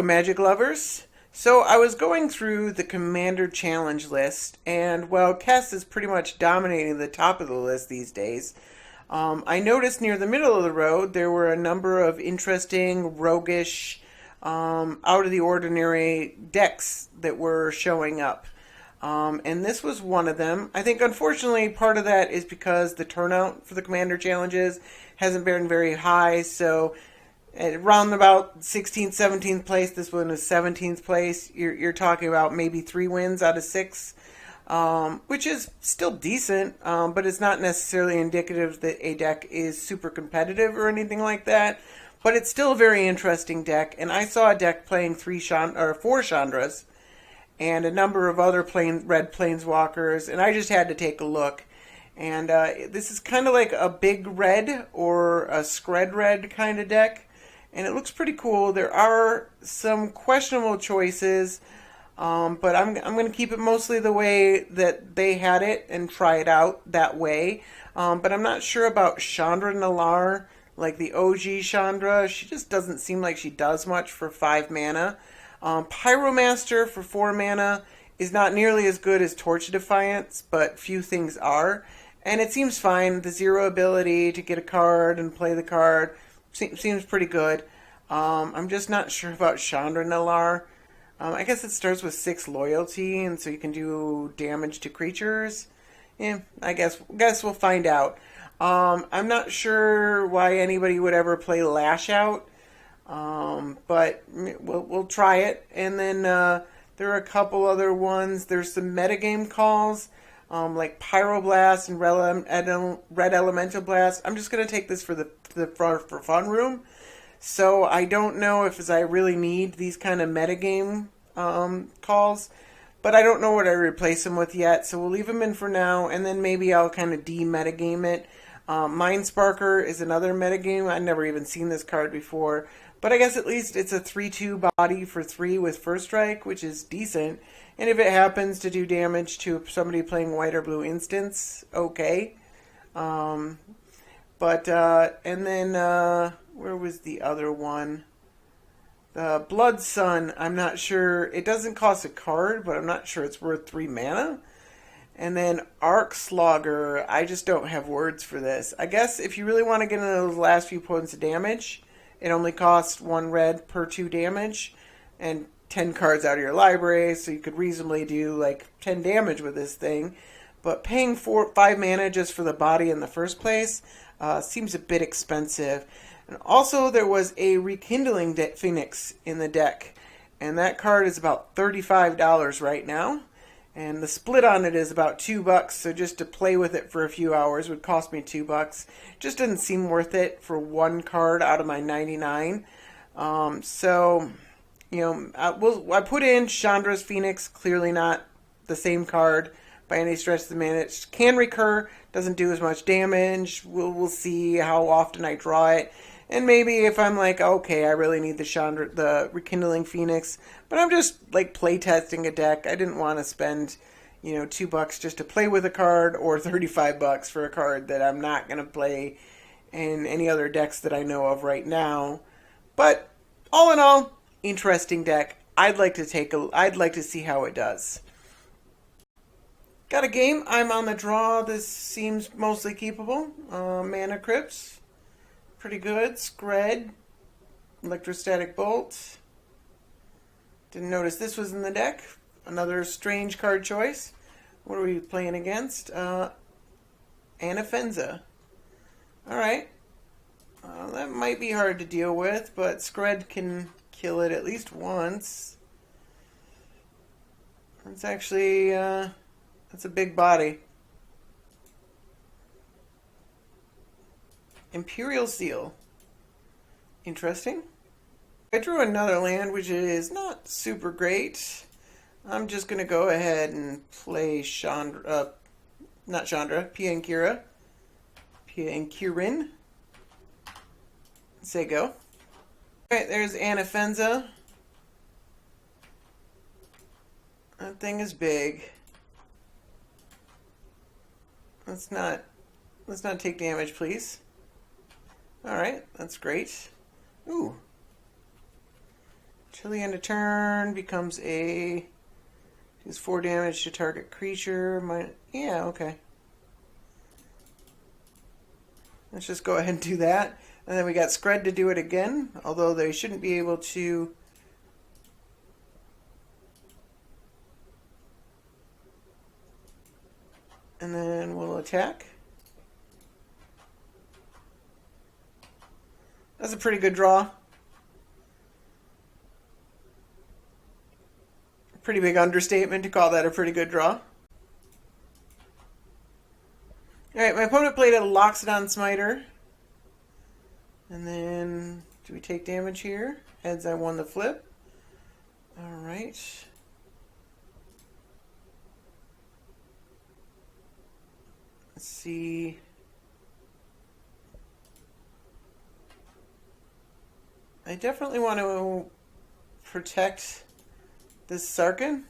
Magic lovers. So I was going through the Commander Challenge list, and while Kess is pretty much dominating the top of the list these days, I noticed near the middle of the road there were a number of interesting, roguish, out of the ordinary decks that were showing up. And this was one of them. I think, unfortunately, part of that is because the turnout for the Commander Challenges hasn't been very high, so around about 16th, 17th place. This one is 17th place. You're talking about maybe 3 wins out of 6, which is still decent, but it's not necessarily indicative that a deck is super competitive or anything like that. But it's still a very interesting deck, and I saw a deck playing 4 Chandras and a number of other red planeswalkers, and I just had to take a look. And this is kind of like a big red or a scred red kind of deck, and it looks pretty cool. There are some questionable choices, but I'm going to keep it mostly the way that they had it and try it out that way. But I'm not sure about Chandra Nalaar, like the OG Chandra. She just doesn't seem like she does much for 5 mana. Pyromaster for 4 mana is not nearly as good as Torch Defiance, but few things are. And it seems fine. The 0 ability to get a card and play the card seems pretty good. I'm just not sure about Chandra Nalaar. I guess it starts with 6 loyalty, and so you can do damage to creatures. Yeah, I guess we'll find out. I'm not sure why anybody would ever play Lash Out. But we'll try it. And then there are a couple other ones. There's some metagame calls, like Pyroblast and Red Elemental Blast. I'm just going to take this for for fun room. So I don't know if I really need these kind of metagame calls, but I don't know what I replace them with yet. So we'll leave them in for now, and then maybe I'll kind of de-metagame it. Mindsparker is another metagame. I've never even seen this card before. But I guess at least it's a 3/2 body for 3 with First Strike, which is decent. And if it happens to do damage to somebody playing white or blue instants, okay. And then, where was the other one? The Blood Sun, I'm not sure. It doesn't cost a card, but I'm not sure it's worth 3 mana. And then Arc Slogger, I just don't have words for this. I guess if you really want to get into those last few points of damage, it only costs 1 red per 2 damage and 10 cards out of your library, so you could reasonably do like 10 damage with this thing. But paying 5 mana just for the body in the first place seems a bit expensive. And also there was a Rekindling Phoenix in the deck, and that card is about $35 right now. And the split on it is about $2, so just to play with it for a few hours would cost me $2. Just doesn't seem worth it for 1 card out of my 99. So, you know, I put in Chandra's Phoenix, clearly not the same card by any stretch of the imagination. Can recur, doesn't do as much damage. We'll see how often I draw it. And maybe if I'm like, okay, I really need the Rekindling Phoenix, but I'm just like playtesting a deck. I didn't want to spend, $2 just to play with a card, or $35 for a card that I'm not going to play in any other decks that I know of right now. But all in all, interesting deck. I'd like to see how it does. Got a game. I'm on the draw. This seems mostly keepable. Mana Crypts. Pretty good. Scred. Electrostatic Bolt. Didn't notice this was in the deck. Another strange card choice. What are we playing against? Anafenza. Alright. That might be hard to deal with, but Scred can kill it at least once. It's actually, that's a big body. Imperial Seal. Interesting. I drew another land, which is not super great. I'm just going to go ahead and play not Chandra, Pia and Kiran. Say go. Alright, there's Anafenza. That thing is big. Let's not take damage, please. Alright, that's great. Ooh. Till the end of turn, becomes a... Deals 4 damage to target creature. Yeah, okay. Let's just go ahead and do that. And then we got Scred to do it again, although they shouldn't be able to... And then we'll attack. That's a pretty good draw. Pretty big understatement to call that a pretty good draw. Alright, my opponent played a Loxodon Smiter. And then, do we take damage here? Heads, I won the flip. Alright. Let's see. I definitely want to protect this Sarkin.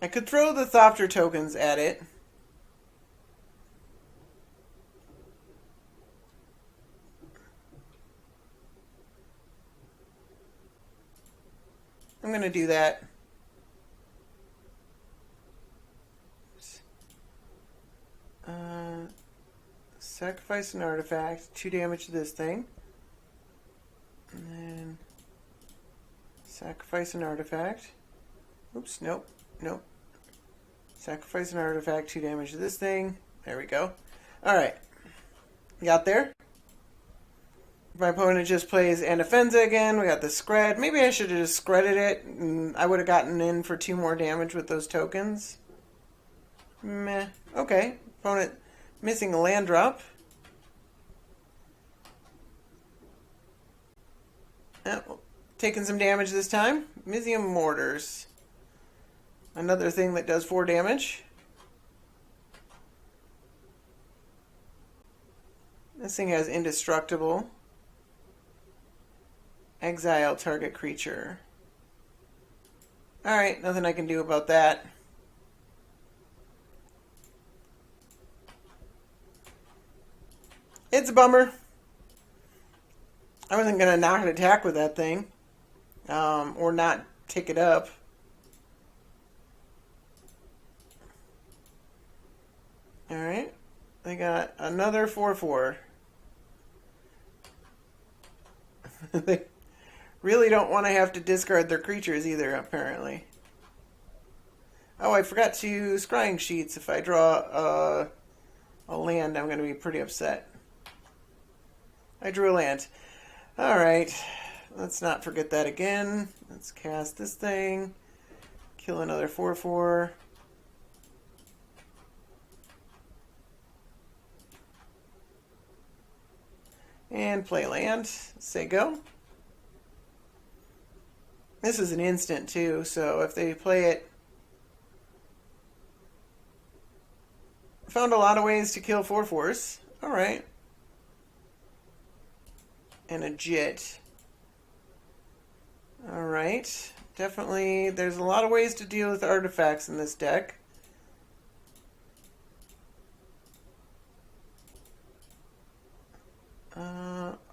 I could throw the Thopter tokens at it. I'm going to do that. Sacrifice an artifact, 2 damage to this thing. And then sacrifice an artifact. Oops, nope. Sacrifice an artifact, 2 damage to this thing. There we go. Alright. Got there? My opponent just plays Anafenza again. We got the Scred. Maybe I should have just Scredded it, and I would have gotten in for 2 more damage with those tokens. Meh. Okay. Opponent missing a land drop. Oh, taking some damage this time. Mizium Mortars. Another thing that does 4 damage. This thing has Indestructible. Exile target creature. Alright, nothing I can do about that. It's a bummer. I wasn't going to not attack with that thing. Or not tick it up. Alright. They got another 4/4. They really don't want to have to discard their creatures either, apparently. Oh, I forgot to scrying sheets. If I draw a land, I'm going to be pretty upset. I drew a land. Alright, let's not forget that again. Let's cast this thing. Kill another 4/4. And play land. Say go. This is an instant too, so if they play it... Found a lot of ways to kill 4/4s. Alright. And a Jit. Alright. Definitely, there's a lot of ways to deal with artifacts in this deck.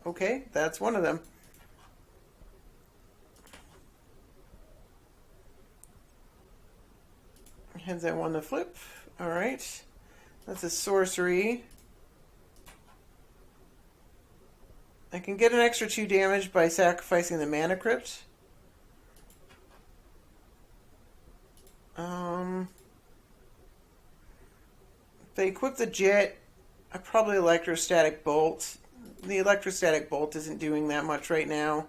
Okay, that's one of them. Hence I won the flip. Alright. That's a sorcery. I can get an extra 2 damage by sacrificing the Mana Crypt. If they equip the Jet, I probably Electrostatic Bolt. The Electrostatic Bolt isn't doing that much right now.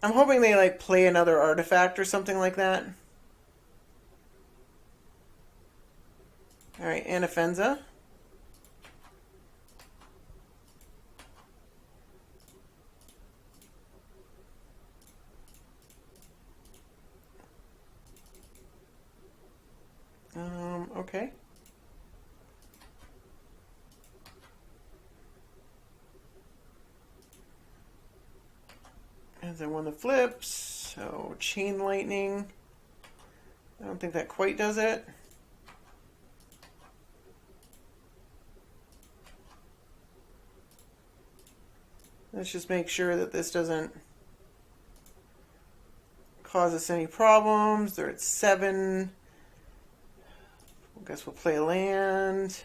I'm hoping they like play another artifact or something like that. Alright, Anafenza. Okay. As I won the flips, so Chain Lightning. I don't think that quite does it. Let's just make sure that this doesn't cause us any problems. They're at 7. I guess we'll play land.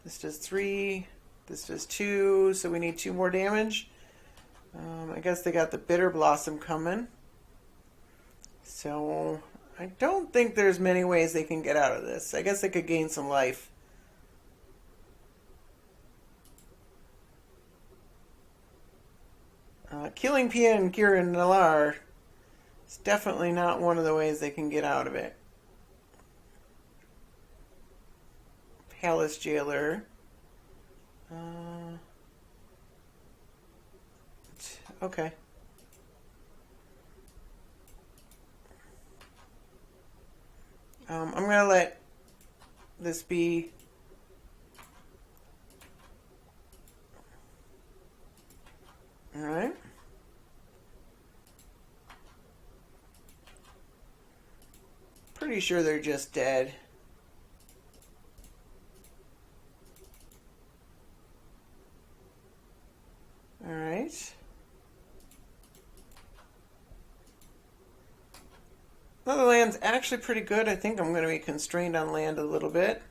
This does 3. This does 2. So we need 2 more damage. I guess they got the Bitter Blossom coming. So I don't think there's many ways they can get out of this. I guess they could gain some life. Killing Pia and Kiran Nalaar is definitely not one of the ways they can get out of it. Palace Jailer. Okay. I'm going to let this be. All right. Pretty sure they're just dead. All right. Another land's actually pretty good. I think I'm going to be constrained on land a little bit.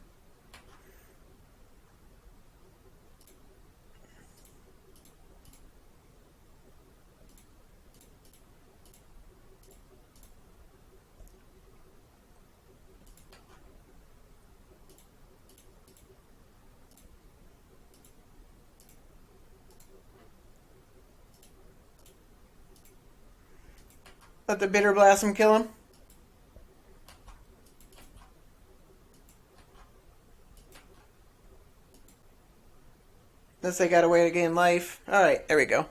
Let the Bitter Blossom kill him. Unless they got a way to gain life. Alright, there we go.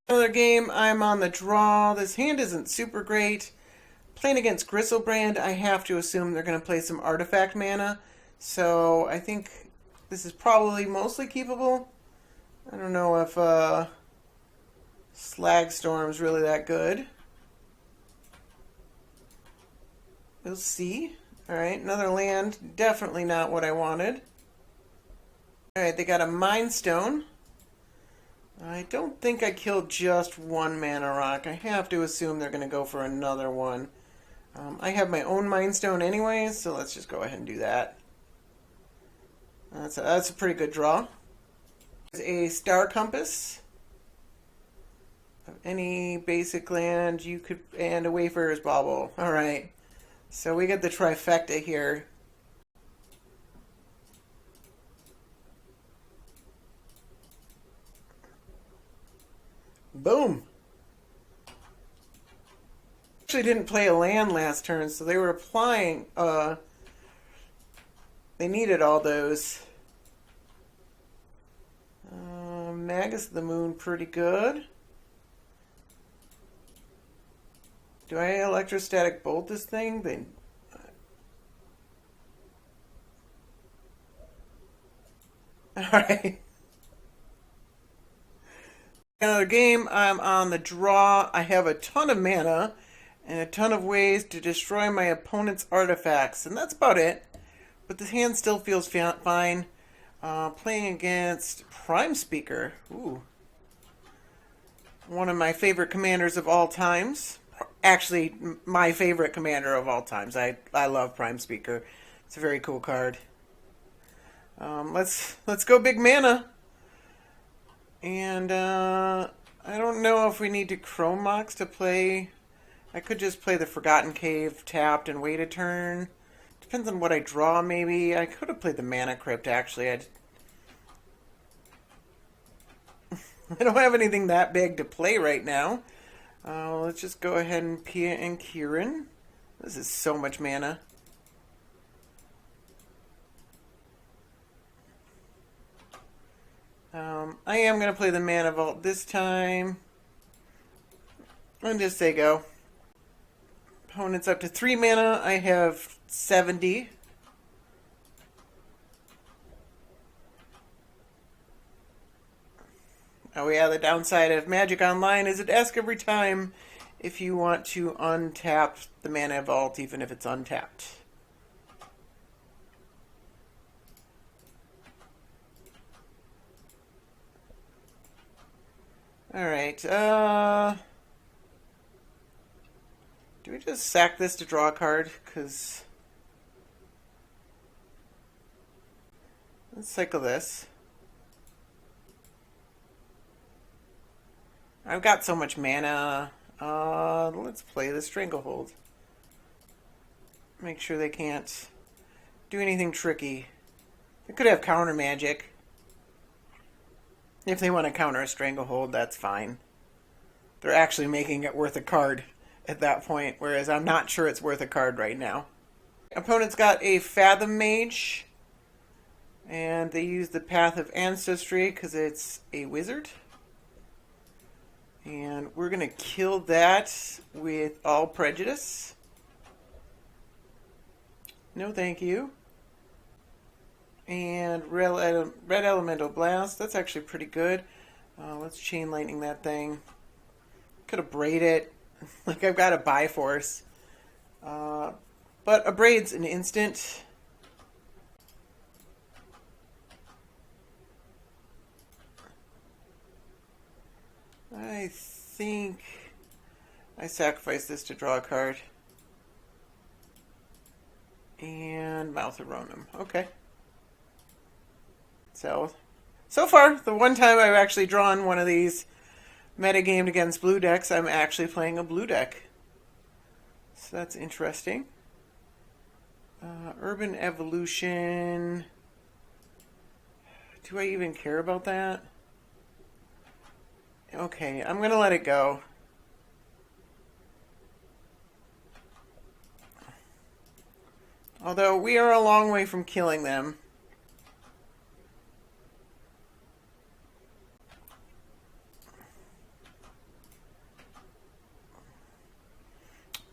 Another game, I'm on the draw. This hand isn't super great. Playing against Gristlebrand, I have to assume they're going to play some artifact mana. So I think this is probably mostly keepable. I don't know if Slag Storm's really that good. We'll see. Alright, another land. Definitely not what I wanted. Alright, they got a Mind Stone. I don't think I killed just one mana rock. I have to assume they're going to go for another one. I have my own Mind Stone anyway, so let's just go ahead and do that. That's a pretty good draw. There's a Star Compass. Of any basic land you could, and a Wayfarer's Bauble. Alright, so we get the trifecta here. Boom! Actually didn't play a land last turn, so they were applying, they needed all those. Magus of the Moon, pretty good. Do I electrostatic bolt this thing? Alright. Another game, I'm on the draw. I have a ton of mana and a ton of ways to destroy my opponent's artifacts, and that's about it. But the hand still feels fine. Playing against Prime Speaker. Ooh. One of my favorite commanders of all times. Actually, my favorite commander of all times. I love Prime Speaker. It's a very cool card. Let's go big mana. And I don't know if we need to Chrome Mox to play. I could just play the Forgotten Cave tapped and wait a turn. Depends on what I draw, maybe. I could have played the Mana Crypt, actually. I don't have anything that big to play right now. Let's just go ahead and Pia and Kiran. This is so much mana. I am going to play the Mana Vault this time. And just say go. Opponent's up to 3 mana. I have 70. Oh yeah, the downside of Magic Online is it asks every time if you want to untap the Mana Vault, even if it's untapped. Alright, do we just sack this to draw a card? Because let's cycle this. I've got so much mana. Let's play the Stranglehold. Make sure they can't do anything tricky. They could have counter magic. If they want to counter a Stranglehold, that's fine. They're actually making it worth a card at that point, whereas I'm not sure it's worth a card right now. Opponent's got a Fathom Mage, and they use the Path of Ancestry because it's a wizard. And we're going to kill that with All Prejudice. No thank you. And Red Elemental Blast. That's actually pretty good. Let's Chain Lightning that thing. Could abrade it. Like I've got a Biforce. But abrade's an instant. I think I sacrifice this to draw a card. And Mouth of Ronan. Okay. So far, the one time I've actually drawn one of these metagamed against blue decks, I'm actually playing a blue deck. So that's interesting. Urban Evolution. Do I even care about that? Okay, I'm going to let it go. Although we are a long way from killing them.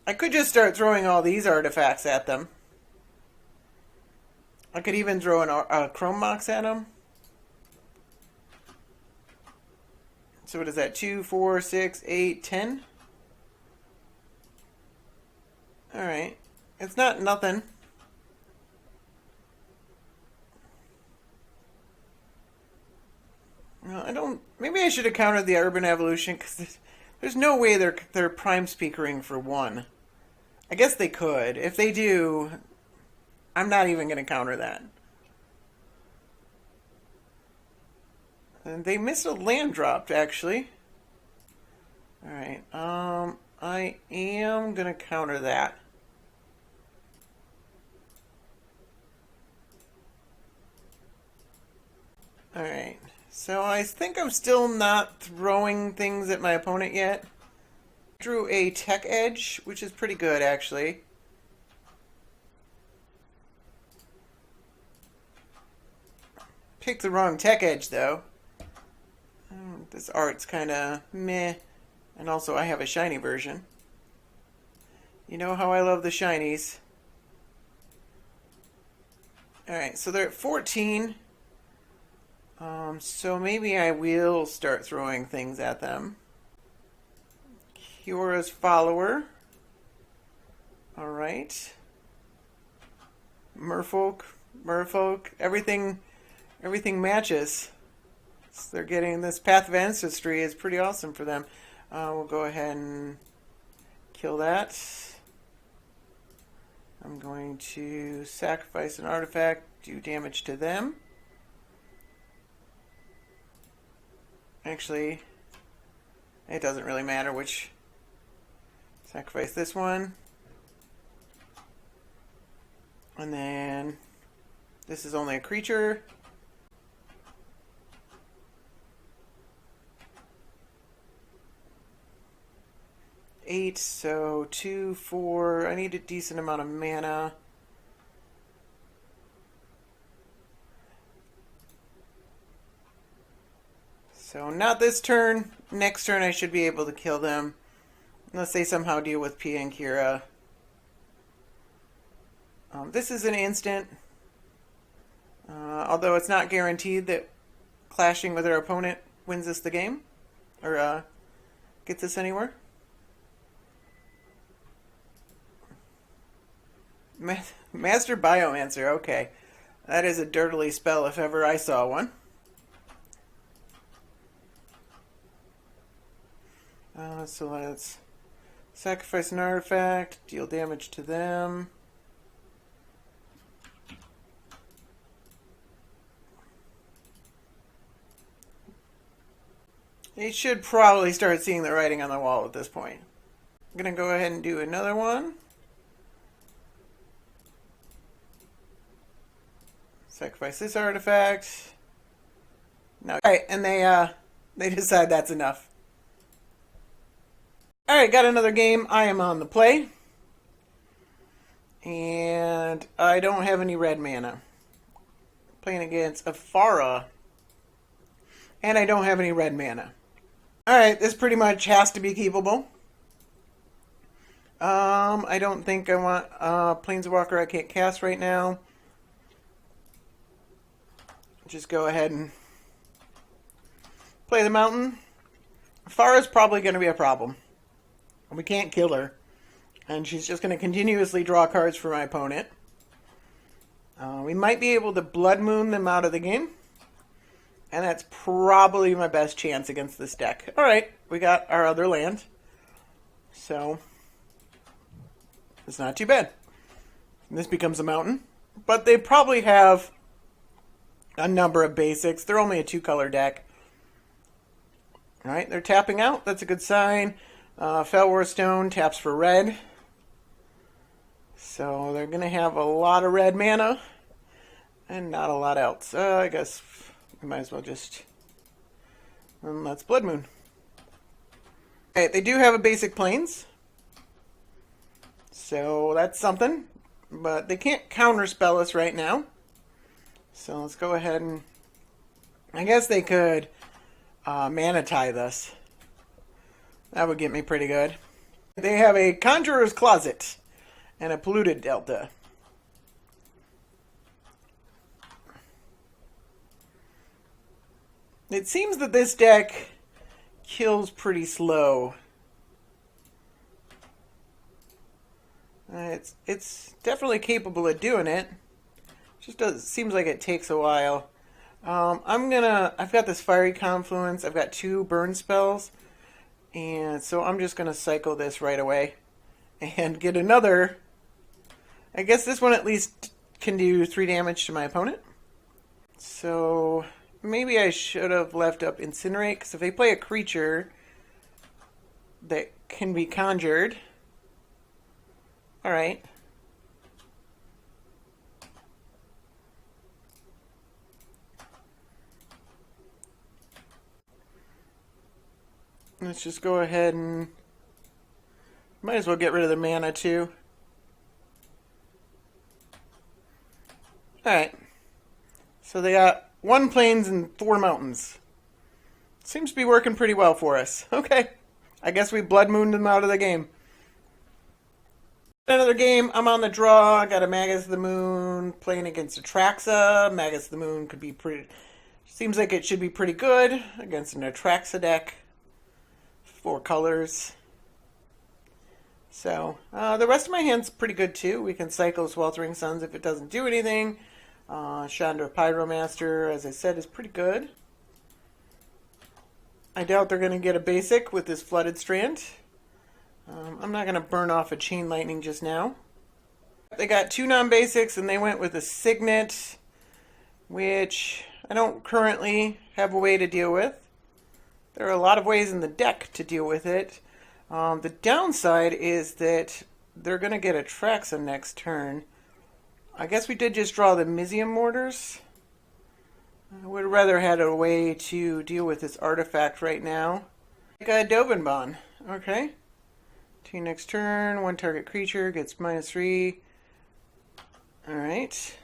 I could just start throwing all these artifacts at them. I could even throw a Chrome Mox at them. So what is that? 2, 4, 6, 8, 10? Alright. It's not nothing. Well, I don't... Maybe I should have countered the Urban Evolution, because there's no way they're Prime Speakering for 1. I guess they could. If they do, I'm not even going to counter that. And they missed a land dropped, actually. Alright, I am going to counter that. Alright, so I think I'm still not throwing things at my opponent yet. Drew a Tech Edge, which is pretty good, actually. Picked the wrong Tech Edge, though. This art's kind of meh. And also, I have a shiny version. You know how I love the shinies. Alright, so they're at 14. So maybe I will start throwing things at them. Kiora's Follower. Alright. Merfolk. Everything matches. So they're getting this Path of Ancestry is pretty awesome for them. We'll go ahead and kill that. I'm going to sacrifice an artifact, do damage to them. Actually, it doesn't really matter which. Sacrifice this one. And then this is only a creature. Eight, so 2, 4. I need a decent amount of mana. So not this turn. Next turn I should be able to kill them. Unless they somehow deal with Pia and Kiran. This is an instant. Although it's not guaranteed that clashing with our opponent wins us the game. Or gets us anywhere. Master Biomancer, okay. That is a dirtily spell if ever I saw one. So let's sacrifice an artifact, deal damage to them. They should probably start seeing the writing on the wall at this point. I'm going to go ahead and do another one. Sacrifice this artifact. No. Alright, and they decide that's enough. Alright, got another game. I am on the play. And I don't have any red mana. Playing against Afara. And I don't have any red mana. Alright, this pretty much has to be keepable. I don't think I want Planeswalker I can't cast right now. Just go ahead and play the mountain. Farah's probably going to be a problem. We can't kill her. And she's just going to continuously draw cards for my opponent. We might be able to Blood Moon them out of the game. And that's probably my best chance against this deck. Alright, we got our other land. So, it's not too bad. This becomes a mountain. But they probably have a number of basics. They're only a 2-color deck. Alright, they're tapping out. That's a good sign. Felwar Stone taps for red. So they're going to have a lot of red mana. And not a lot else. I guess we might as well just... let's Blood Moon. Alright, they do have a basic plains. So that's something. But they can't counterspell us right now. So let's go ahead and... I guess they could mana tithe us. That would get me pretty good. They have a Conjurer's Closet and a Polluted Delta. It seems that this deck kills pretty slow. It's definitely capable of doing it. Just seems like it takes a while. I've got this Fiery Confluence. I've got 2 burn spells. And so I'm just gonna cycle this right away. And get another. I guess this one at least can do 3 damage to my opponent. So maybe I should have left up Incinerate. Because if they play a creature that can be conjured. Alright. Let's just go ahead and... might as well get rid of the mana too. Alright. So they got 1 plains and 4 mountains. Seems to be working pretty well for us. Okay. I guess we Blood Mooned them out of the game. Another game, I'm on the draw. I got a Magus of the Moon playing against Atraxa. Magus of the Moon could be pretty... seems like it should be pretty good against an Atraxa deck. 4 colors. So, the rest of my hand's pretty good too. We can cycle Sweltering Suns if it doesn't do anything. Chandra Pyromaster, as I said, is pretty good. I doubt they're going to get a basic with this Flooded Strand. I'm not going to burn off a Chain Lightning just now. They got 2 non-basics and they went with a Signet, which I don't currently have a way to deal with. There are a lot of ways in the deck to deal with it. The downside is that they're going to get a Atraxa next turn. I guess we did just draw the Mizium Mortars. I would have rather had a way to deal with this artifact right now. Like a Dovinbon. Okay. To next turn, 1 target creature gets -3. Alright.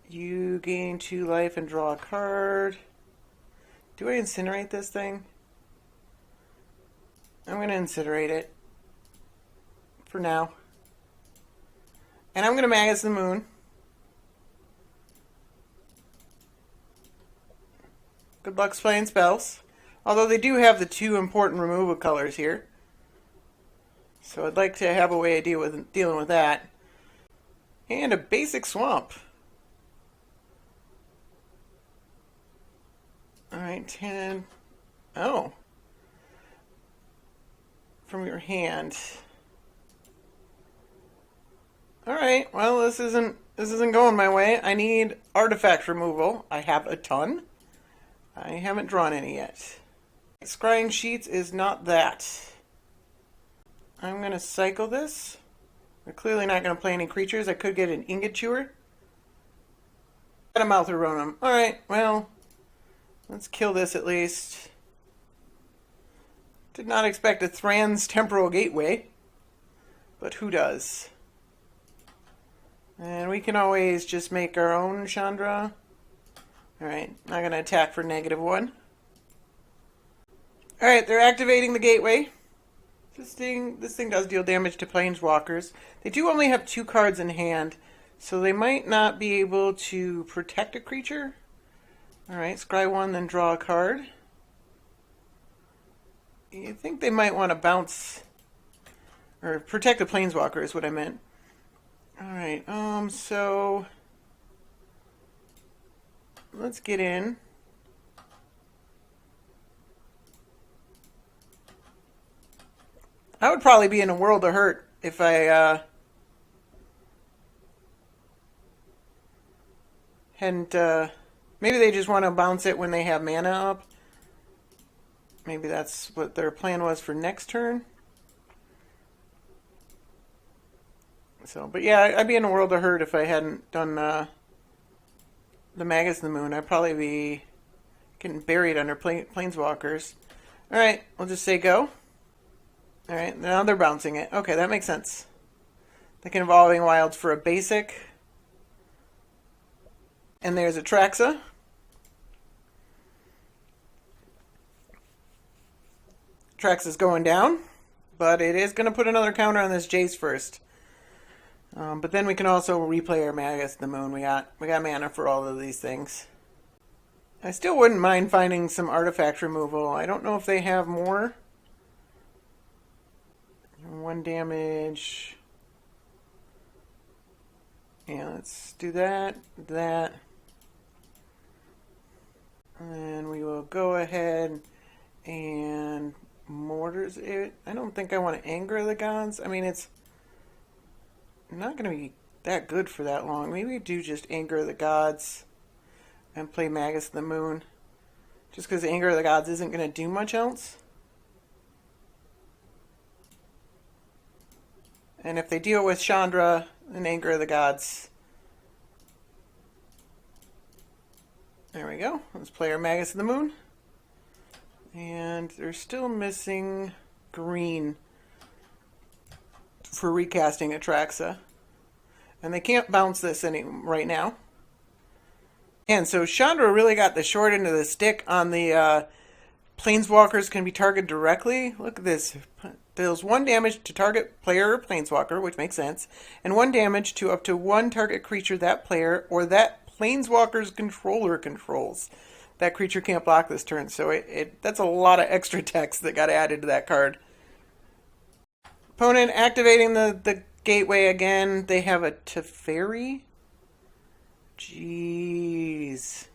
You gain 2 life and draw a card. Do I incinerate this thing? I'm going to incinerate it. For now. And I'm going to Magus the Moon. Good luck playing spells. Although they do have the 2 important removal colors here. So I'd like to have a way of dealing with that. And a basic swamp. Alright, 10. Oh, from your hand. All right. Well, this isn't going my way. I need artifact removal. I have a ton. I haven't drawn any yet. Scrying sheets is not that. I'm gonna cycle this. We're clearly not gonna play any creatures. I could get an ingot chewer. Got a mouth around. All right. Well, let's kill this at least. Did not expect a Thran's Temporal Gateway, but who does? And we can always just make our own Chandra. Alright, not going to attack for -1. Alright, they're activating the gateway. This thing does deal damage to planeswalkers. They do only have 2 cards in hand, so they might not be able to protect a creature. Alright, scry 1, then draw a card. You think they might want to bounce, or protect the planeswalker is what I meant. Alright, so let's get in. I would probably be in a world of hurt if I hadn't, maybe they just want to bounce it when they have mana up. Maybe that's what their plan was for next turn. So, but yeah, I'd be in a world of hurt if I hadn't done the Magus of the Moon. I'd probably be getting buried under planeswalkers. Alright, we'll just say go. Alright, now they're bouncing it. Okay, that makes sense. They can Evolving Wilds for a basic. And there's a Traxa. Traxa's going down, but it is going to put another counter on this Jace first. But then we can also replay our Magus of the Moon. We got mana for all of these things. I still wouldn't mind finding some artifact removal. I don't know if they have more. 1 damage. Yeah, let's do that. And we will go ahead and mortars it. I don't think I want to Anger the Gods. I mean, it's not going to be that good for that long. Maybe we do just Anger the Gods and play Magus of the Moon. Just because Anger of the Gods isn't going to do much else. And if they deal with Chandra and Anger of the Gods. There we go. Let's play our Magus of the Moon. And they're still missing green for recasting Atraxa. And they can't bounce this right now. And so Chandra really got the short end of the stick on the planeswalkers can be targeted directly. Look at this. Deals 1 damage to target player or planeswalker, which makes sense, and 1 damage to up to 1 target creature that player or that planeswalker's controller controls. That creature can't block this turn, so that's a lot of extra text that got added to that card. Opponent activating the gateway again. They have a Teferi. Jeez.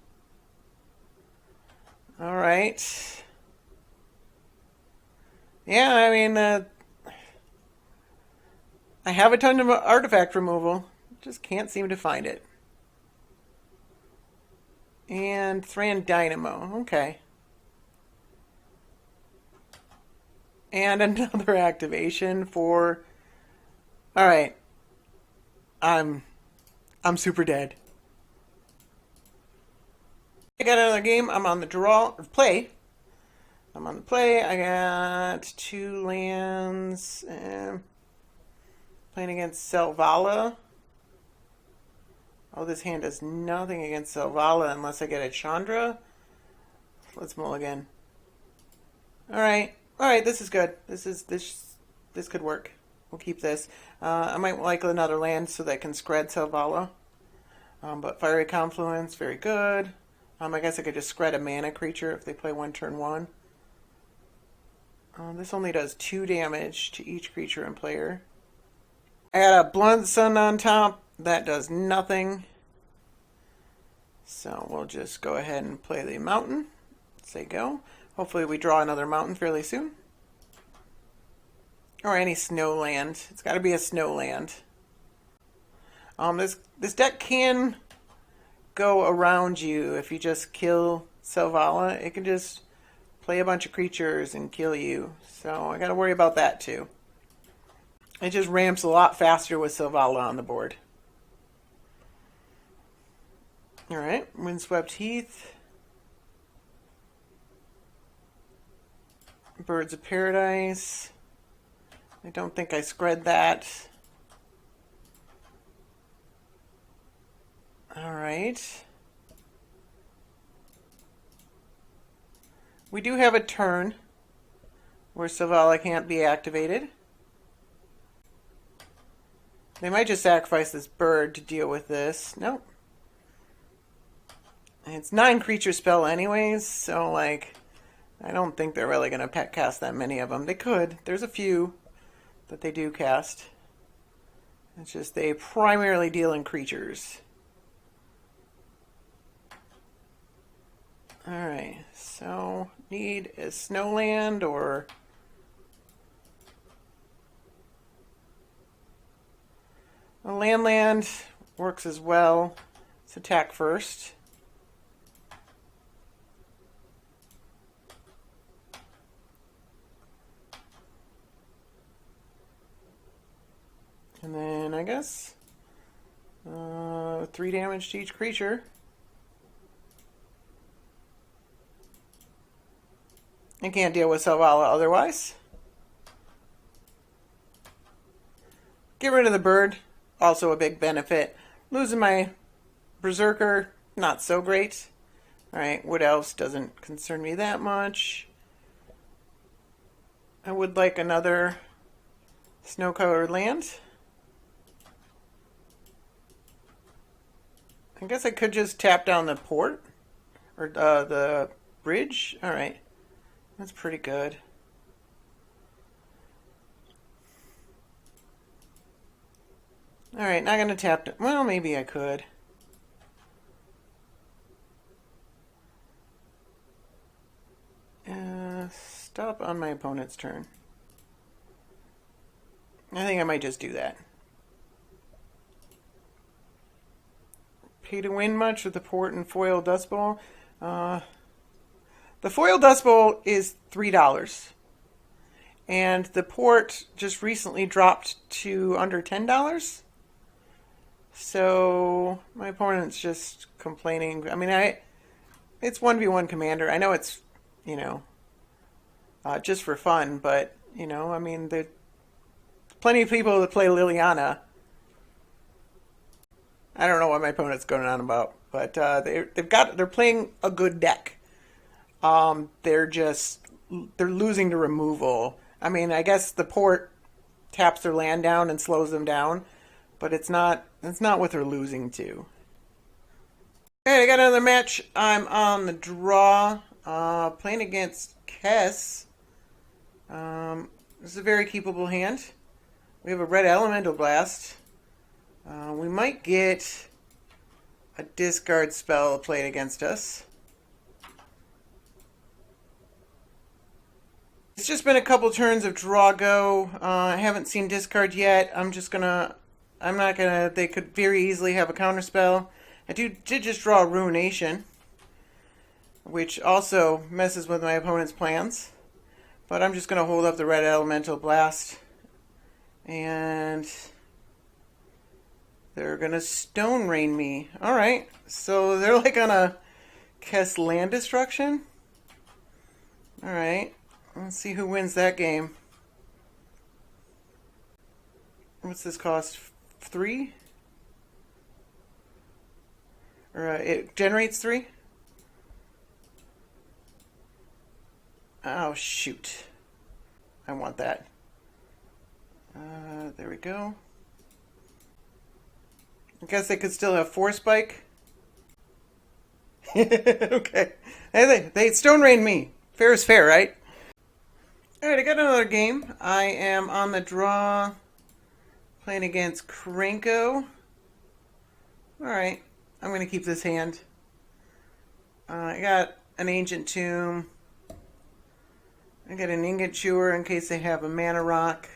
Alright. Yeah, I mean, I have a ton of artifact removal. Just can't seem to find it. And Thran Dynamo. Okay. And another activation for... Alright. I'm super dead. I got another game. I'm on the play. I'm on the play. I got 2 lands. Playing against Selvala. Oh, this hand does nothing against Selvala unless I get a Chandra. Let's mulligan. Alright. Alright, this is good. This could work. We'll keep this. I might like another land so that I can scred Selvala. But Fiery Confluence, very good. I guess I could just scred a mana creature if they play 1 turn 1. This only does 2 damage to each creature and player. I got a Blunt Sun on top. That does nothing. So we'll just go ahead and play the mountain. Say go. Hopefully we draw another mountain fairly soon. Or any snow land. It's got to be a snow land. This deck can go around you if you just kill Selvala. It can just play a bunch of creatures and kill you. So I got to worry about that too. It just ramps a lot faster with Selvala on the board. Alright, Windswept Heath. Birds of Paradise. I don't think I spread that. Alright. We do have a turn where Selvala can't be activated. They might just sacrifice this bird to deal with this. Nope. It's 9 creature spell anyways, so like I don't think they're really going to cast that many of them. They could. There's a few that they do cast. It's just they primarily deal in creatures. Alright, so need a snowland or a land works as well. Let's attack first. And then I guess 3 damage to each creature. I can't deal with Selvala otherwise. Get rid of the bird, also a big benefit. Losing my Berserker, not so great. Alright, Wood Elves doesn't concern me that much. I would like another snow-covered land. I guess I could just tap down the port, or the bridge. Alright, that's pretty good. Alright, not going to tap, well, maybe I could. Stop on my opponent's turn. I think I might just do that. Pay to win much with the port and foil dust bowl? The foil dust bowl is $3. And the port just recently dropped to under $10. So my opponent's just complaining. I mean, it's 1v1 commander. I know it's, you know, just for fun, but, you know, I mean, there's plenty of people that play Liliana. I don't know what my opponent's going on about, but they're playing a good deck. They're losing to removal. I mean, I guess the port taps their land down and slows them down, but it's not what they're losing to. Okay, I got another match. I'm on the draw, playing against Kess. This is a very keepable hand. We have a red elemental blast. We might get a discard spell played against us. It's just been a couple turns of draw go. I haven't seen discard yet. They could very easily have a counter spell. I did just draw a Ruination, which also messes with my opponent's plans. But I'm just going to hold up the red elemental blast. And they're going to Stone Rain me. Alright, so they're like on a Kess land destruction. Alright, let's see who wins that game. What's this cost? 3? Or it generates 3? Oh, shoot. I want that. There we go. I guess they could still have 4 spike. Okay. They Stone Rain me. Fair is fair, right? Alright, I got another game. I am on the draw playing against Krenko. Alright, I'm going to keep this hand. I got an Ancient Tomb I got an ingot chewer in case they have a mana rock.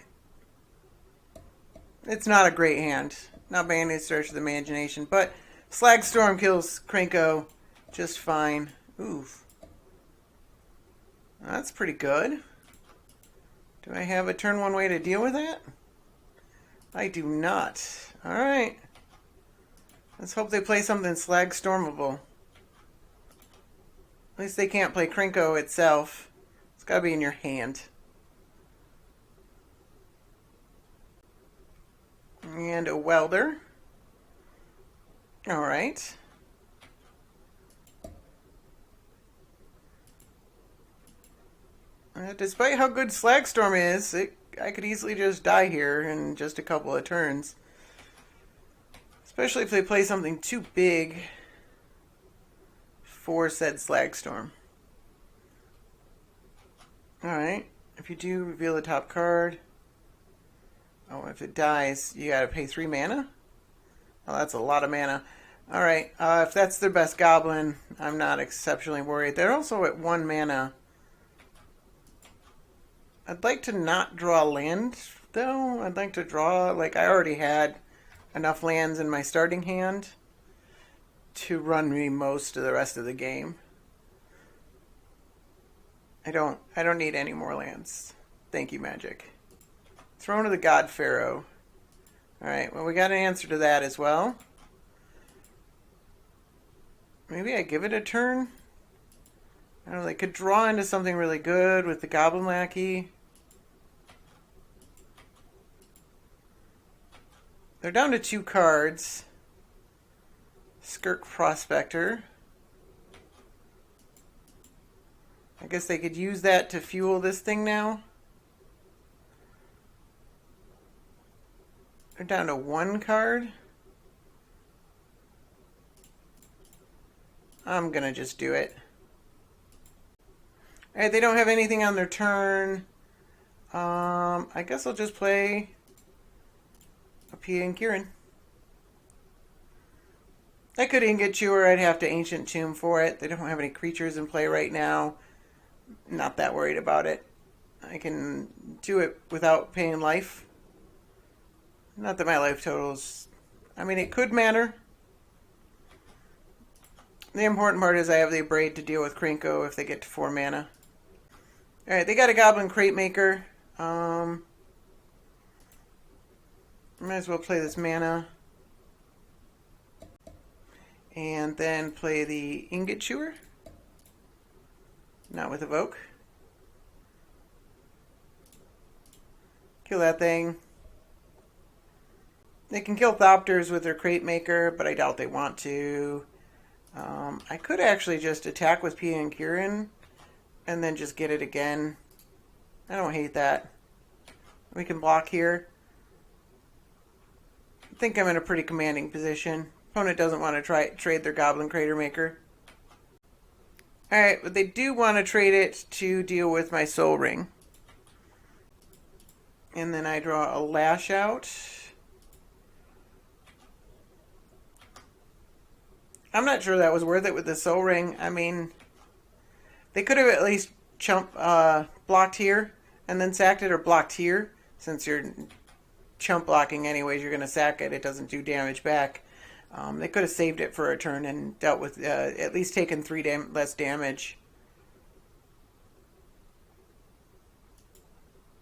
It's not a great hand. Not by any stretch of the imagination, but Slag Storm kills Krenko just fine. Oof. That's pretty good. Do I have a turn one way to deal with that? I do not. Alright. Let's hope they play something Slag Stormable. At least they can't play Krenko itself. It's gotta be in your hand. And a welder. Alright. Despite how good Slagstorm is, I could easily just die here in just a couple of turns. Especially if they play something too big for said Slagstorm. Alright. If you do, reveal the top card. Oh, if it dies, you gotta pay 3 mana? Oh, that's a lot of mana. Alright, if that's their best goblin, I'm not exceptionally worried. They're also at 1 mana. I'd like to not draw land, though. I'd like to draw, like, I already had enough lands in my starting hand to run me most of the rest of the game. I don't need any more lands. Thank you, Magic. Throne of the God Pharaoh. Alright, well, we got an answer to that as well. Maybe I give it a turn? I don't know, they could draw into something really good with the Goblin Lackey. They're down to 2 cards. Skirk Prospector. I guess they could use that to fuel this thing now. They're down to 1 card. I'm gonna just do it. Alright, they don't have anything on their turn. I guess I'll just play a Pia and Kiran. I could Ingot Chewer. I'd have to Ancient Tomb for it. They don't have any creatures in play right now. Not that worried about it. I can do it without paying life. Not that my life totals... I mean, it could matter. The important part is I have the Abrade to deal with Krenko if they get to 4 mana. Alright, they got a Goblin Crate Maker. Might as well play this mana. And then play the Ingot Chewer. Not with Evoke. Kill that thing. They can kill Thopters with their Crate Maker, but I doubt they want to. I could actually just attack with Pia and Kiran and then just get it again. I don't hate that. We can block here. I think I'm in a pretty commanding position. Opponent doesn't want to trade their Goblin Crater Maker. Alright, but they do want to trade it to deal with my Soul Ring. And then I draw a Lash Out. I'm not sure that was worth it with the Soul Ring. I mean, they could have at least blocked here and then sacked it, or blocked here. Since you're chump blocking anyways, you're going to sack it. It doesn't do damage back. They could have saved it for a turn and dealt with at least taken 3 less damage.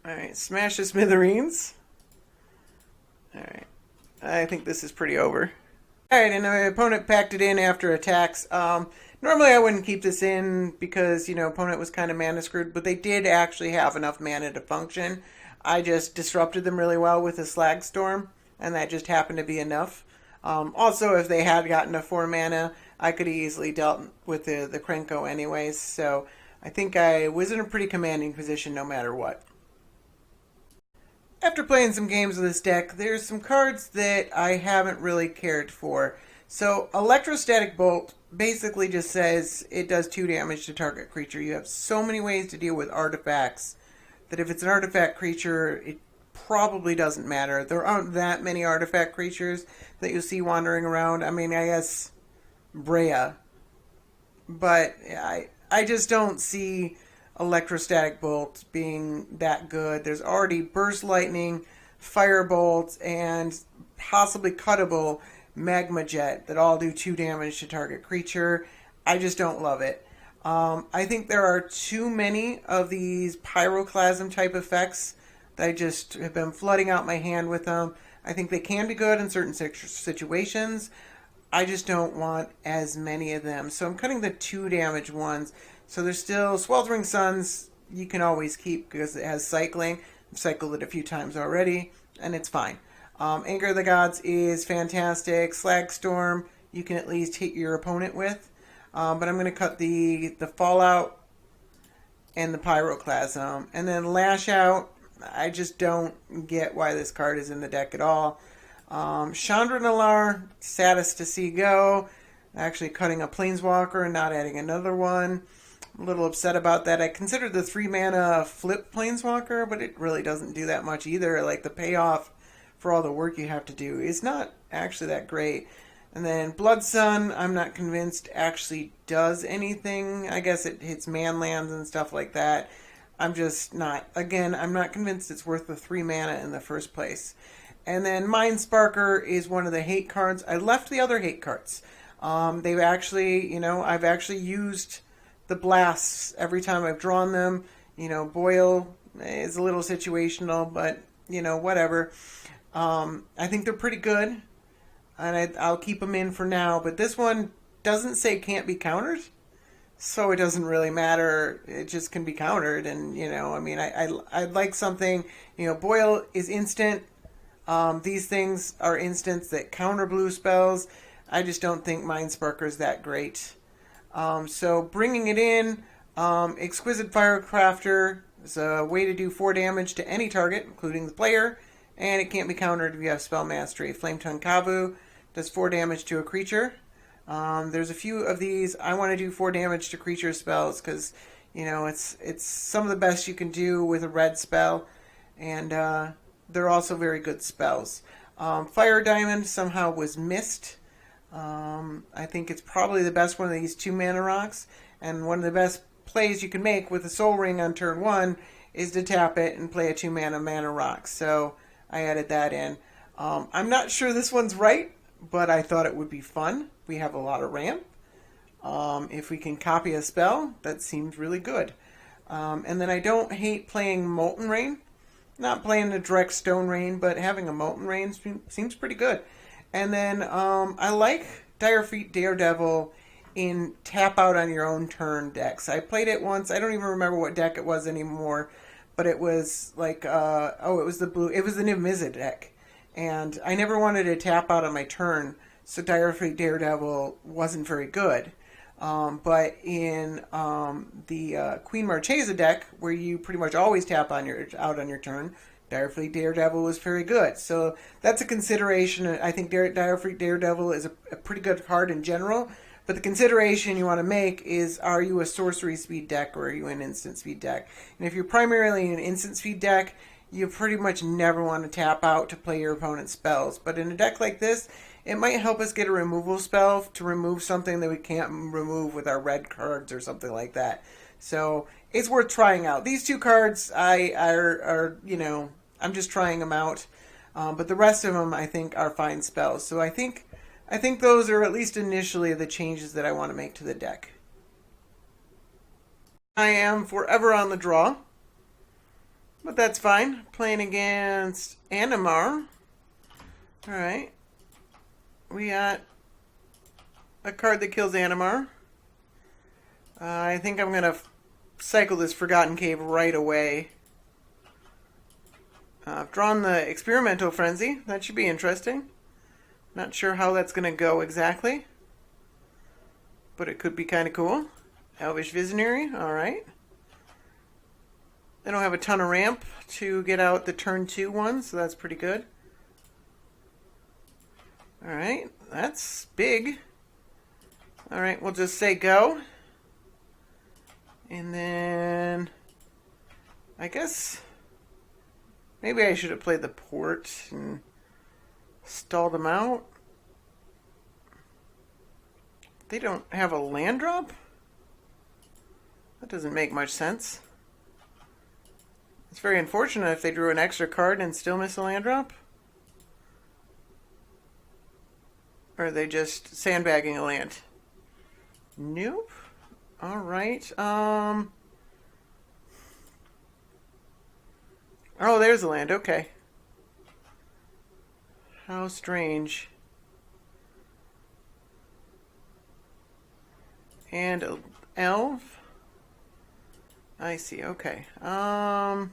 Alright, smash the smithereens. Alright, I think this is pretty over. Alright, and my opponent packed it in after attacks. Normally I wouldn't keep this in because, you know, opponent was kind of mana screwed, but they did actually have enough mana to function. I just disrupted them really well with a Slag Storm, and that just happened to be enough. Also, if they had gotten a 4 mana, I could have easily dealt with the Krenko anyways, so I think I was in a pretty commanding position no matter what. After playing some games with this deck, there's some cards that I haven't really cared for. So, Electrostatic Bolt basically just says it does 2 damage to target creature. You have so many ways to deal with artifacts that if it's an artifact creature, it probably doesn't matter. There aren't that many artifact creatures that you'll see wandering around. I mean, I guess Brea. But I just don't see electrostatic bolt being that good. There's already burst lightning, fire bolt, and possibly cuttable magma jet that all do 2 damage to target creature. I just don't love it. I think there are too many of these pyroclasm type effects that I just have been flooding out my hand with them. I think they can be good in certain situations. I just don't want as many of them. So I'm cutting the 2 damage ones. So there's still Sweltering Suns you can always keep because it has cycling. I've cycled it a few times already, and it's fine. Anger of the Gods is fantastic. Slag Storm you can at least hit your opponent with. But I'm going to cut the Fallout and the Pyroclasm. And then Lash Out, I just don't get why this card is in the deck at all. Chandra Nalaar, saddest to see go. Actually cutting a Planeswalker and not adding another one. I'm a little upset about that. I considered the 3 mana flip Planeswalker, but it really doesn't do that much either. Like the payoff for all the work you have to do is not actually that great. And then Blood Sun, I'm not convinced actually does anything. I guess it hits man lands and stuff like that. I'm just not, again, I'm not convinced it's worth the 3 mana in the first place. And then Mind Sparker is one of the hate cards. I left the other hate cards. They've actually, I've actually used the blasts every time I've drawn them. Boil is a little situational, but, whatever. I think they're pretty good, and I'll keep them in for now. But this one doesn't say can't be countered, so it doesn't really matter. It just can be countered, and, I'd like something, Boil is instant. These things are instants that counter blue spells. I just don't think Mind Sparker is that great. So bringing it in, Exquisite Firecrafter is a way to do 4 damage to any target, including the player, and it can't be countered if you have Spell Mastery. Flametongue Kavu does 4 damage to a creature. There's a few of these. I want to do 4 damage to creature spells because, it's some of the best you can do with a red spell, and they're also very good spells. Fire Diamond somehow was missed. I think it's probably the best one of these 2 mana rocks, and one of the best plays you can make with a Soul Ring on turn 1 is to tap it and play a 2 mana rock. So I added that in. I'm not sure this one's right, but I thought it would be fun. We have a lot of ramp. If we can copy a spell, that seems really good. And then I don't hate playing Molten Rain. Not playing the direct Stone Rain, but having a Molten Rain seems pretty good. And then I like Direfleet Daredevil in tap out on your own turn decks. I played it once. I don't even remember what deck it was anymore, but it was like it was the Niv Mizzet deck, and I never wanted to tap out on my turn, so Direfleet Daredevil wasn't very good. But in the Queen Marchesa deck, where you pretty much always tap out on your turn, Direfleet Daredevil was very good. So that's a consideration. I think Direfleet Daredevil is a pretty good card in general. But the consideration you want to make is, are you a sorcery speed deck or are you an instant speed deck? And if you're primarily an instant speed deck, you pretty much never want to tap out to play your opponent's spells. But in a deck like this, it might help us get a removal spell to remove something that we can't remove with our red cards or something like that. So it's worth trying out. These 2 cards, I'm just trying them out. But the rest of them, I think, are fine spells. So I think those are, at least initially, the changes that I want to make to the deck. I am forever on the draw, but that's fine. Playing against Animar. Alright. We got a card that kills Animar. I think I'm going to cycle this Forgotten Cave right away. I've drawn the Experimental Frenzy. That should be interesting. Not sure how that's going to go exactly, but it could be kind of cool. Elvish Visionary, alright. They don't have a ton of ramp to get out the turn 2 one, so that's pretty good. Alright, that's big. Alright, we'll just say go. And then, I guess, maybe I should have played the port and stalled them out. They don't have a land drop? That doesn't make much sense. It's very unfortunate if they drew an extra card and still miss a land drop. Or are they just sandbagging a land? Nope. All right. Oh, there's a land. Okay. How strange. And an elf. I see. Okay. All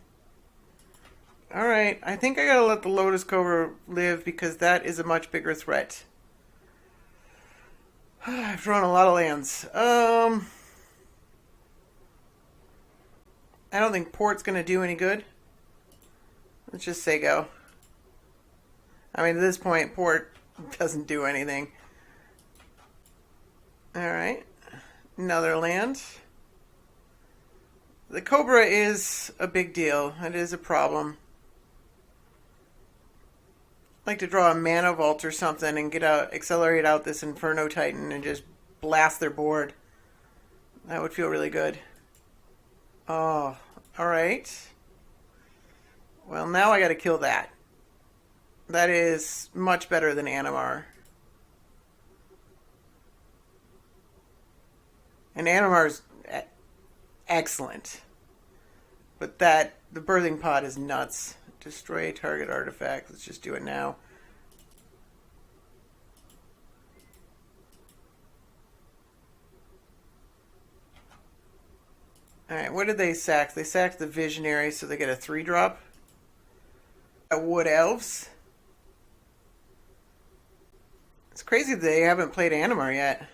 right. I think I gotta let the Lotus Cobra live because that is a much bigger threat. I've drawn a lot of lands. I don't think Port's gonna do any good. Let's just say go. I mean, at this point, Port doesn't do anything. All right. Another land. The Cobra is a big deal. It is a problem. I'd like to draw a Mana Vault or something and accelerate out this Inferno Titan and just blast their board. That would feel really good. Oh, all right. Well, now I got to kill that. That is much better than Animar. And Animar's excellent. But the birthing pod is nuts. Destroy a target artifact. Let's just do it now. Alright, what did they sack? They sacked the Visionary, so they get a 3-drop. Wood Elves. It's crazy that they haven't played Animar yet.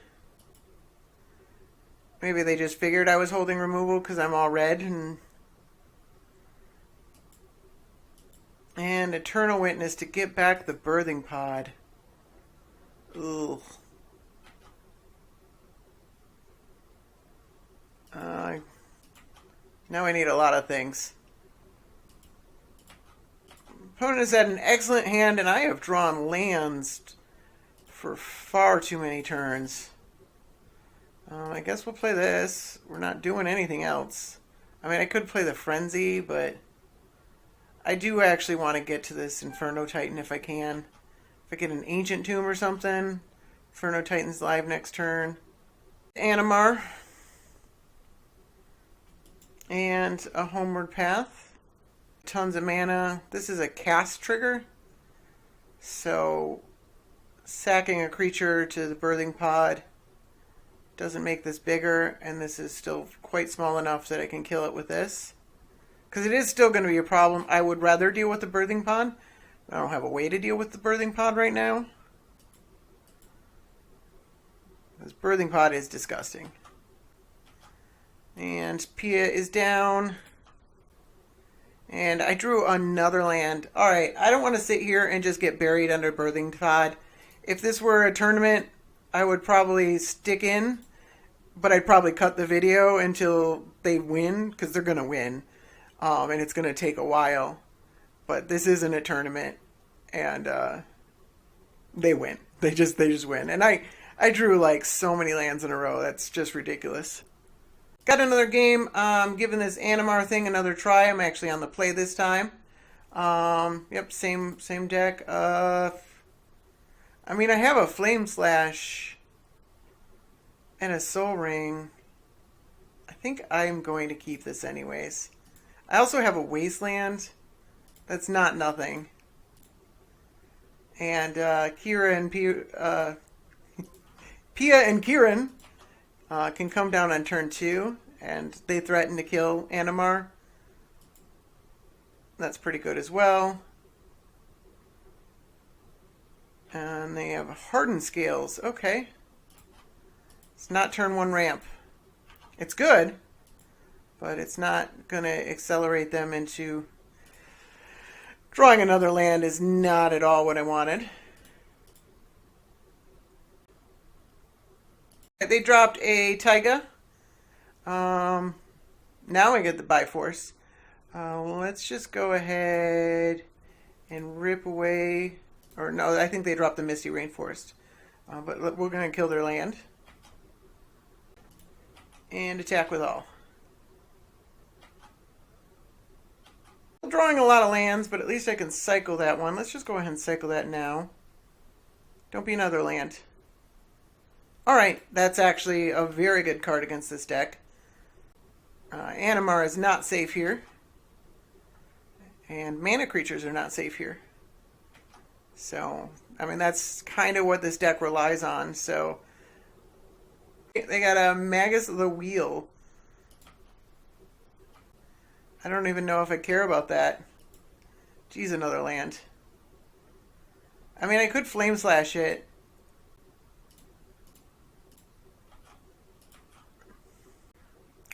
Maybe they just figured I was holding removal because I'm all red. And Eternal Witness to get back the birthing pod. Ugh. Now I need a lot of things. Opponent has had an excellent hand, and I have drawn lands for far too many turns. I guess we'll play this. We're not doing anything else. I mean, I could play the Frenzy, but I do actually want to get to this Inferno Titan if I can. If I get an Ancient Tomb or something, Inferno Titan's live next turn. Animar. And a Homeward Path. Tons of mana. This is a cast trigger. So, sacking a creature to the birthing pod doesn't make this bigger, and this is still quite small enough that I can kill it with this. Because it is still going to be a problem. I would rather deal with the birthing pod. I don't have a way to deal with the birthing pod right now. This birthing pod is disgusting. And Pia is down. And I drew another land. Alright, I don't want to sit here and just get buried under birthing pod. If this were a tournament, I would probably stick in. But I'd probably cut the video until they win, because they're going to win. And it's going to take a while. But this isn't a tournament. And they win. They just win. And I drew like so many lands in a row. That's just ridiculous. Got another game. Giving this Animar thing another try. I'm actually on the play this time. Yep, same deck. I mean, I have a Flame Slash and a Soul Ring. I think I'm going to keep this anyways. I also have a Wasteland. That's not nothing. And Pia and Kiran can come down on turn 2, and they threaten to kill Animar. That's pretty good as well. And they have Hardened Scales. Okay. It's not turn 1 ramp. It's good, but it's not going to accelerate them into... Drawing another land is not at all what I wanted. They dropped a Taiga. Now I get the Biforce. Let's just go ahead and rip away... Or no, I think they dropped the Misty Rainforest. But we're going to kill their land. And attack with all. I'm drawing a lot of lands, but at least I can cycle that one. Let's just go ahead and cycle that now. Don't be another land. Alright, that's actually a very good card against this deck. Animar is not safe here. And mana creatures are not safe here. So, I mean, that's kind of what this deck relies on. So, they got a Magus of the Wheel. I don't even know if I care about that. Geez, another land. I mean, I could Flame Slash it.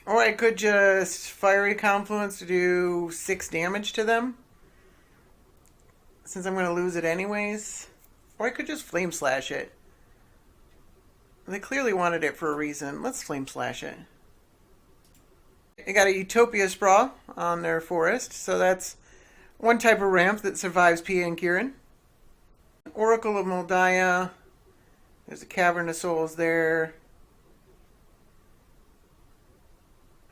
Or I could just Fiery Confluence to do 6 damage to them, since I'm going to lose it anyways. Or I could just Flame Slash it. They clearly wanted it for a reason. Let's Flame Slash it. They got a Utopia Sprawl on their forest, so that's one type of ramp that survives Pia and Kiran. Oracle of Moldiah. There's a Cavern of Souls there.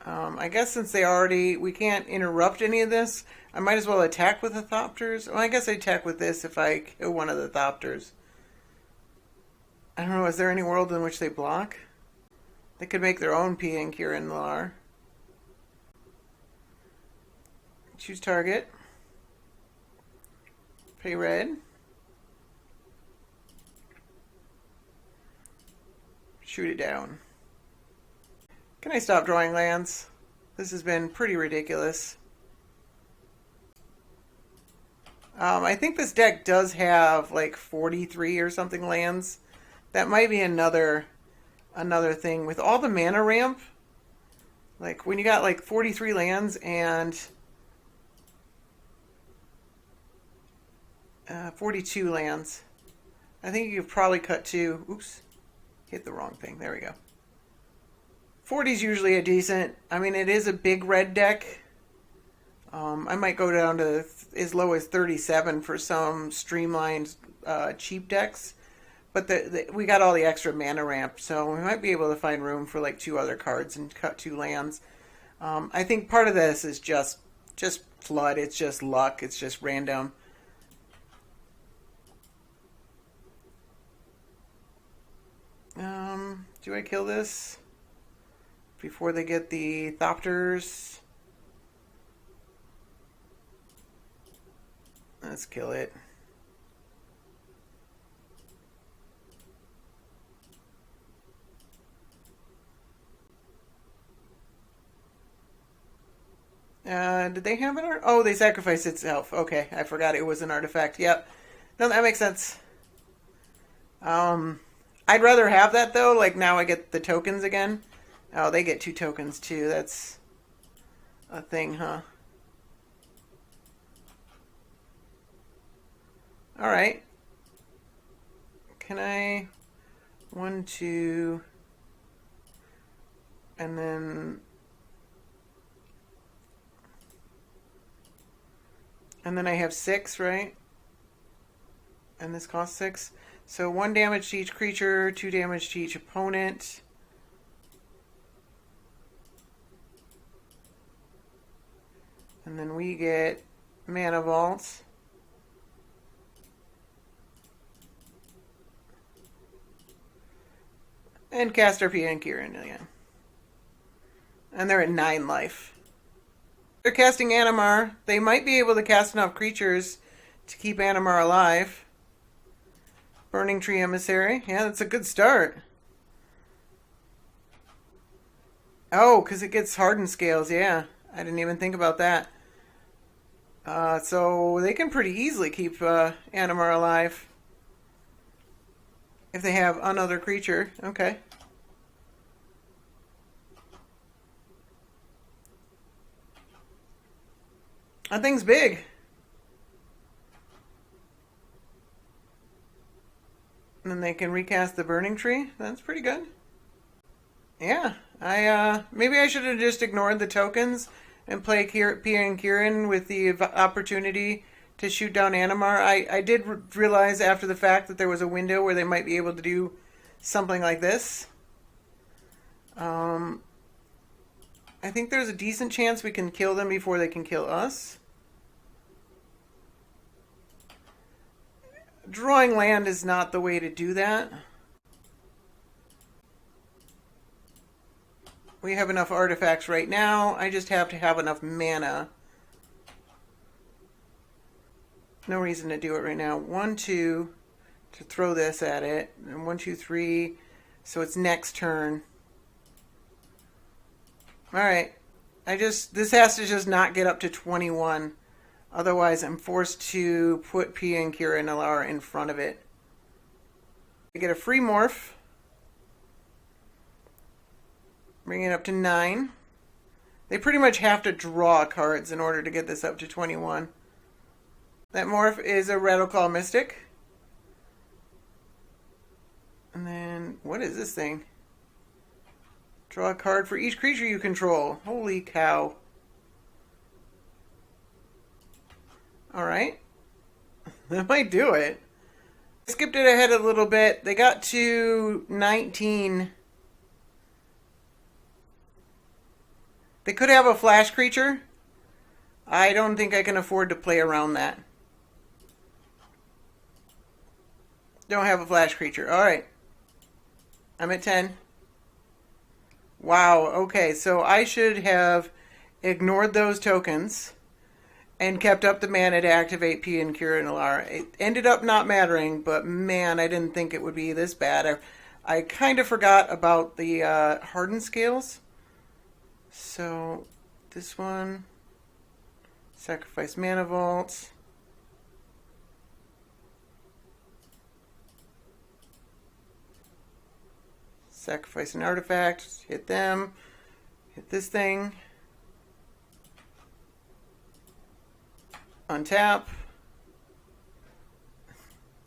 I guess since we can't interrupt any of this, I might as well attack with the Thopters. Well, I guess I attack with this if I kill one of the Thopters. I don't know, is there any world in which they block? They could make their own Pia and Kiran Nalaar. Choose target. Pay red. Shoot it down. Can I stop drawing lands? This has been pretty ridiculous. I think this deck does have like 43 or something lands. That might be another thing. With all the mana ramp, like when you got like 43 lands and 42 lands, I think you could probably cut 2. Oops, hit the wrong thing. There we go. 40 is usually a decent. I mean, it is a big red deck. I might go down to as low as 37 for some streamlined cheap decks. But we got all the extra mana ramp, so we might be able to find room for like 2 other cards and cut 2 lands. I think part of this is just flood. It's just luck. It's just random. Do I kill this before they get the Thopters? Let's kill it. Did they have an art? Oh, they sacrificed itself. Okay, I forgot it was an artifact. Yep. No, that makes sense. I'd rather have that though. Like now I get the tokens again. Oh, they get 2 tokens too. That's a thing, huh? Alright. Can I... 1, 2... And then... And then I have 6, right? And this costs 6. So 1 damage to each creature, 2 damage to each opponent. And then we get Mana Vault. And cast our Pia and Kiran again. And they're at 9 life. They're casting Animar. They might be able to cast enough creatures to keep Animar alive. Burning Tree Emissary. Yeah, that's a good start. Oh, because it gets hardened scales. Yeah, I didn't even think about that. So they can pretty easily keep Animar alive. If they have another creature. Okay. That thing's big. And then they can recast the Burning Tree. That's pretty good. Yeah. Maybe I should have just ignored the tokens and play Pia and Kiran with the opportunity to shoot down Animar. I did realize after the fact that there was a window where they might be able to do something like this. I think there's a decent chance we can kill them before they can kill us. drawing land is not the way to do that. We have enough artifacts right now. I just have to have enough mana. No reason to do it right now. 1, 2 to throw this at it. And 1, 2, 3. So it's next turn. Alright. This has to just not get up to 21. Otherwise, I'm forced to put Pia and Kiran Nalaar in front of it. I get a free morph. Bring it up to 9. They pretty much have to draw cards in order to get this up to 21. That morph is a Rattleclaw Mystic. And then, what is this thing? Draw a card for each creature you control. Holy cow. Alright. That might do it. I skipped it ahead a little bit. They got to 19. They could have a flash creature. I don't think I can afford to play around that. Don't have a flash creature. Alright. I'm at 10. Wow, okay, so I should have ignored those tokens and kept up the mana to activate Pia and Kiran Nalaar. It ended up not mattering, but man, I didn't think it would be this bad. I kind of forgot about the hardened scales. So, this one, sacrifice mana vault. Sacrifice an artifact, hit them, hit this thing, untap.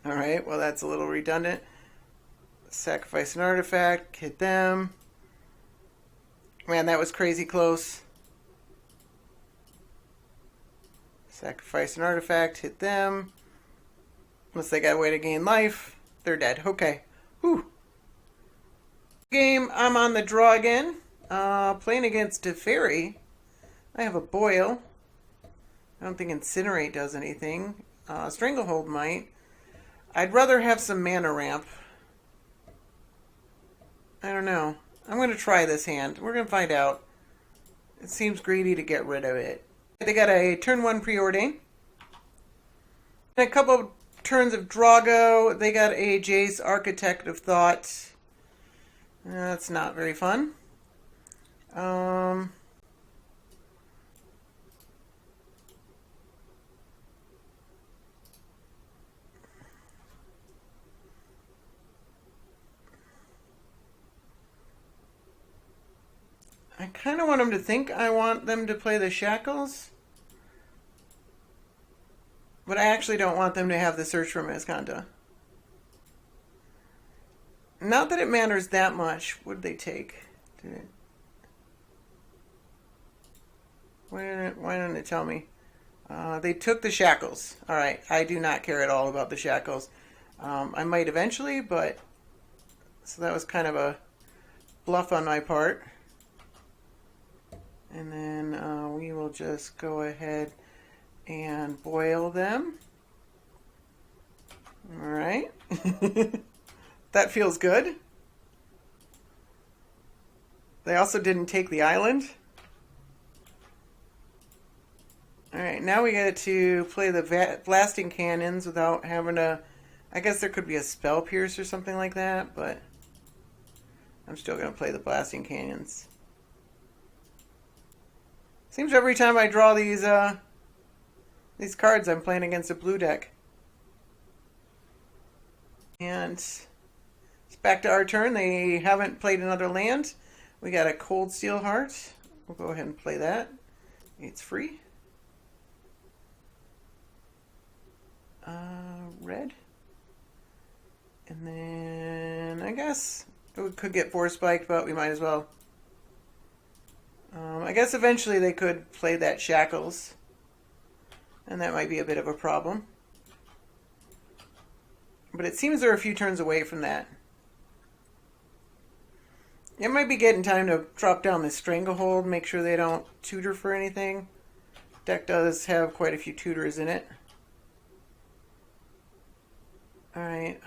Alright, well that's a little redundant. Sacrifice an artifact, hit them. Man, that was crazy close. Sacrifice an artifact, hit them. Unless they got a way to gain life, they're dead. Okay. Whew. Game, I'm on the draw again. Playing against Teferi. I have a Boil. I don't think Incinerate does anything. Stranglehold might. I'd rather have some mana ramp. I don't know. I'm going to try this hand. We're going to find out. It seems greedy to get rid of it. They got a turn 1 preordain. And a couple of turns of Drago. They got a Jace Architect of Thought. That's not very fun. I kind of want them to think I want them to play the Shackles. But I actually don't want them to have the Search for Mizkanta. Not that it matters that much. What did they take? Why didn't it tell me? They took the Shackles. Alright, I do not care at all about the Shackles. I might eventually, but... So that was kind of a bluff on my part. And then we will just go ahead and boil them. Alright. That feels good. They also didn't take the island. Alright, now we get to play the blasting cannons without having to... I guess there could be a spell pierce or something like that, but I'm still going to play the blasting cannons. Seems every time I draw these cards, I'm playing against a blue deck. And it's back to our turn. They haven't played another land. We got a Cold Steel Heart. We'll go ahead and play that. It's free. Red. And then I guess it could get Force Spiked, but we might as well. I guess eventually they could play that Shackles. And that might be a bit of a problem. But it seems they're a few turns away from that. It might be getting time to drop down the Stranglehold, make sure they don't tutor for anything. Deck does have quite a few tutors in it. All right.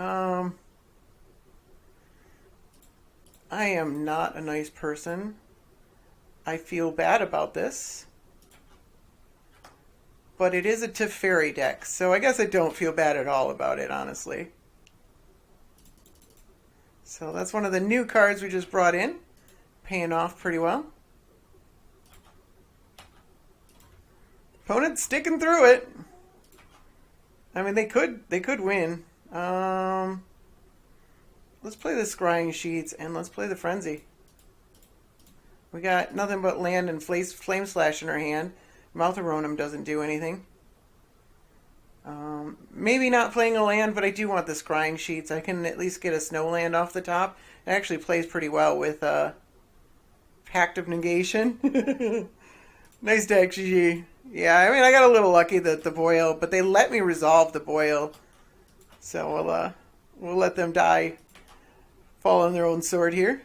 I am not a nice person. I feel bad about this. But it is a Teferi deck, so I guess I don't feel bad at all about it, honestly. So that's one of the new cards we just brought in. Paying off pretty well. Opponent's sticking through it. I mean, they could win. Let's play the Scrying Sheets and let's play the Frenzy. We got nothing but land and Flame Slash in our hand. Maltharonum doesn't do anything. Maybe not playing a land, but I do want the Scrying Sheets. I can at least get a snow land off the top. It actually plays pretty well with Pact of Negation. Nice deck, GG. Yeah, I mean, I got a little lucky that the boil, but they let me resolve the boil. So we'll let them die. Fall on their own sword here.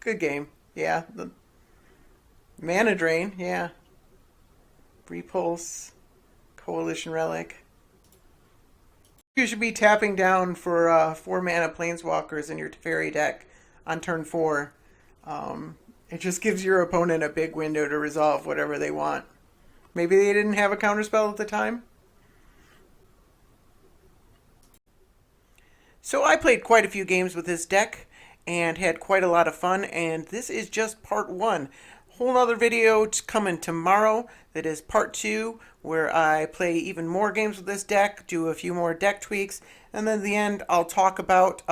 Good game. Yeah. The Mana Drain, yeah. Repulse. Coalition Relic. You should be tapping down for 4 mana Planeswalkers in your Teferi deck on turn 4. It just gives your opponent a big window to resolve whatever they want. Maybe they didn't have a counterspell at the time. So I played quite a few games with this deck and had quite a lot of fun, and this is just part 1. Whole other video coming tomorrow that is part 2, where I play even more games with this deck, do a few more deck tweaks, and then at the end I'll talk about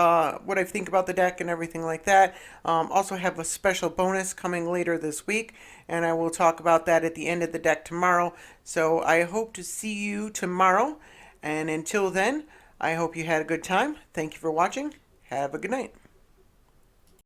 what I think about the deck and everything like that. Also have a special bonus coming later this week, and I will talk about that at the end of the deck tomorrow. So I hope to see you tomorrow, and until then, I hope you had a good time. Thank you for watching. Have a good night.